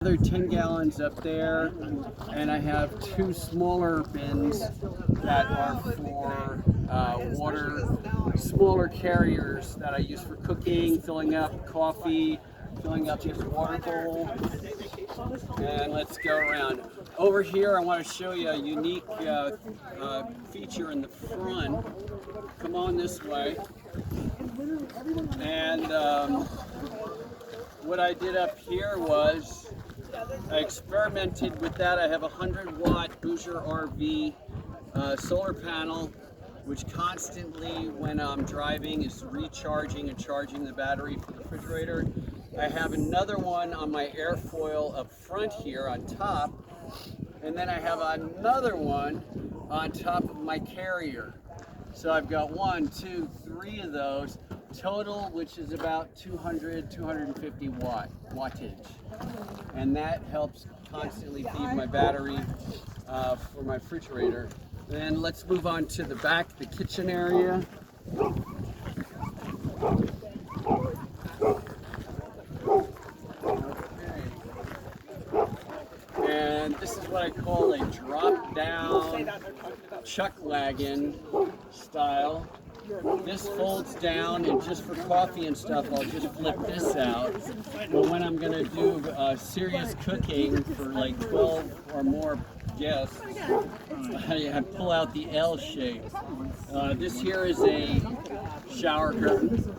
Another 10 gallons up there, and I have two smaller bins that are for water, smaller carriers that I use for cooking, filling up coffee, filling up this water bowl. And let's go around. Over here, I want to show you a unique feature in the front. Come on this way. And what I did up here was I experimented with that. I have a 100-watt Bouger RV solar panel, which constantly, when I'm driving, is recharging and charging the battery for the refrigerator. I have another one on my airfoil up front here on top, and then I have another one on top of my carrier. So I've got 1, 2, 3 of those total, which is about 250 wattage, and that helps constantly feed my battery for my refrigerator. Then let's move on to the back, the kitchen area. And this is what I call a drop-down chuck wagon style. This folds down, and just for coffee and stuff, I'll just flip this out. But when I'm going to do serious cooking for like 12 or more guests, I pull out the L shape. This here is a shower curtain,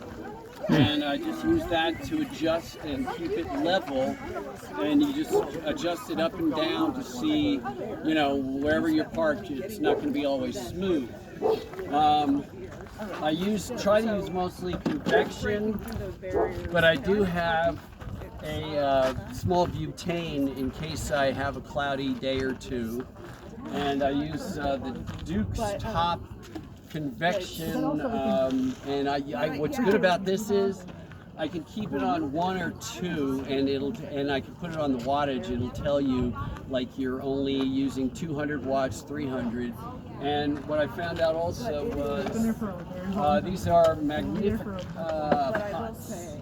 and I just use that to adjust and keep it level, and you just adjust it up and down to see, you know, wherever you're parked, it's not going to be always smooth. I try to use mostly convection, but I do have a small butane in case I have a cloudy day or two, and I use the Duke's Top convection, and what's good about this is I can keep it on 1 or 2, and I can put it on the wattage. It'll tell you like you're only using 200 watts, 300. And what I found out also was these are magnificent pots.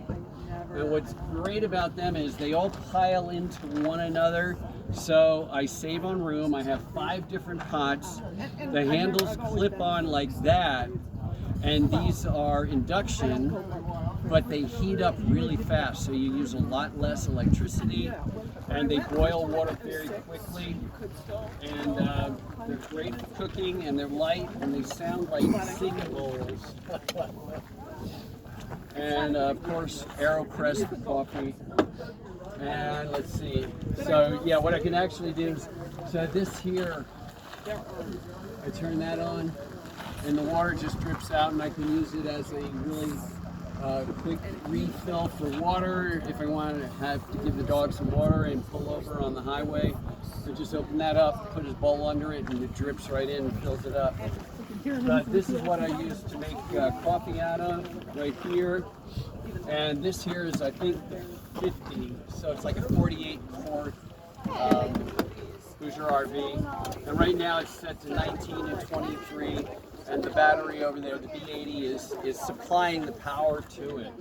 And what's great about them is they all pile into one another, so I save on room. I have 5 different pots. The handles clip on like that, and these are induction, but they heat up really fast, so you use a lot less electricity, and they boil water very quickly, and they're great for cooking, and they're light, and they sound like singing bowls. And of course, AeroPress for coffee. And let's see. So yeah, what I can actually do is, so this here, I turn that on, and the water just drips out, and I can use it as a really quick refill for water. If I want to have to give the dog some water and pull over on the highway, I just open that up, put his bowl under it, and it drips right in and fills it up. But this is what I use to make coffee out of right here. And this here is, I think, 50, so it's like a 48 quart Bouger RV. And right now it's set to 19 and 23. And the battery over there, the B80, is supplying the power to it.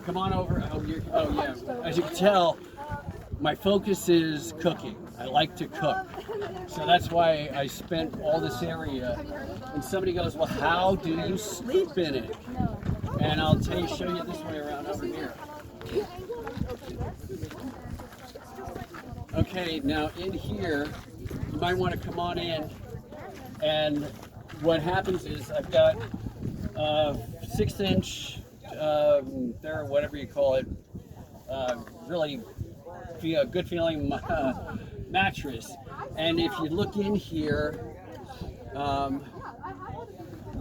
Come on over. Oh yeah. As you can tell, my focus is cooking. I like to cook. So that's why I spent all this area. And somebody goes, well, how do you sleep in it? And I'll show you this way around over here. Okay, now in here, you might want to come on in, and what happens is I've got 6-inch, there, whatever you call it, really good feeling mattress. And if you look in here,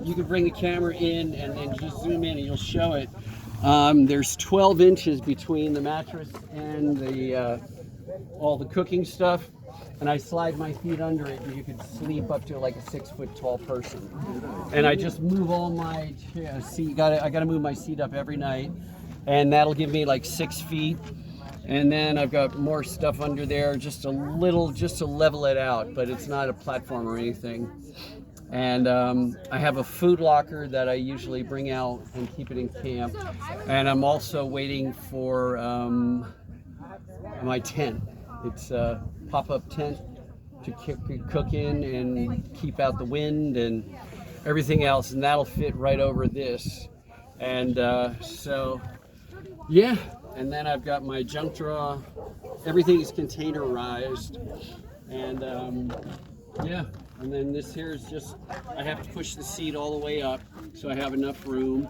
you can bring the camera in and just zoom in and you'll show it. There's 12 inches between the mattress and the all the cooking stuff. And I slide my feet under it, and you can sleep up to like a 6-foot tall person. And I just move all my seat. I gotta move my seat up every night, and that'll give me like 6 feet. And then I've got more stuff under there, just a little, just to level it out. But it's not a platform or anything. And I have a food locker that I usually bring out and keep it in camp. And I'm also waiting for my tent. It's a pop-up tent to cook in and keep out the wind and everything else, and that'll fit right over this. And so, yeah. And then I've got my junk drawer. Everything is containerized, and yeah. And then this here is just, I have to push the seat all the way up so I have enough room.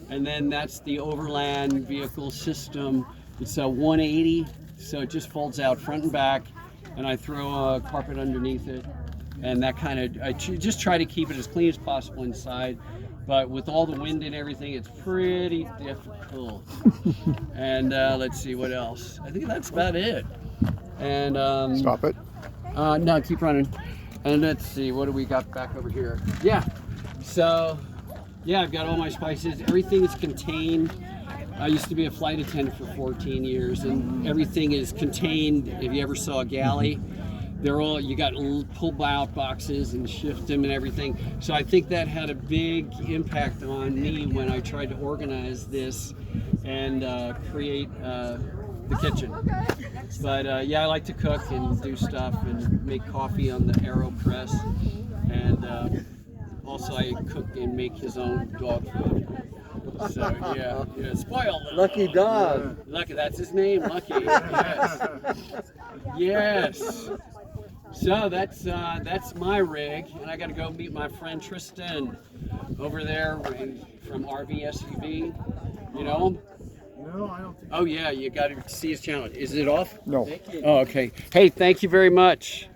And then that's the Overland vehicle system. It's a 180, so it just folds out front and back, and I throw a carpet underneath it. And that kind of, I just try to keep it as clean as possible inside. But with all the wind and everything, it's pretty difficult. And let's see what else. I think that's about it. And Stop it. no, keep running. And let's see, what do we got back over here? Yeah. So, yeah, I've got all my spices. Everything is contained. I used to be a flight attendant for 14 years, and everything is contained. If you ever saw a galley, they're all, you got pull out boxes and shift them and everything. So I think that had a big impact on me when I tried to organize this and create the kitchen. But yeah, I like to cook and do stuff and make coffee on the AeroPress, and also I cook and make his own dog food. So yeah, spoiled. Lucky dog. Lucky, that's his name, Lucky. Yes. Yes. So that's my rig, and I got to go meet my friend Tristan over there from RV SUV. You know him? No, I don't think. Oh yeah, you got to see his channel. Is it off? No. Oh, okay. Hey, thank you very much.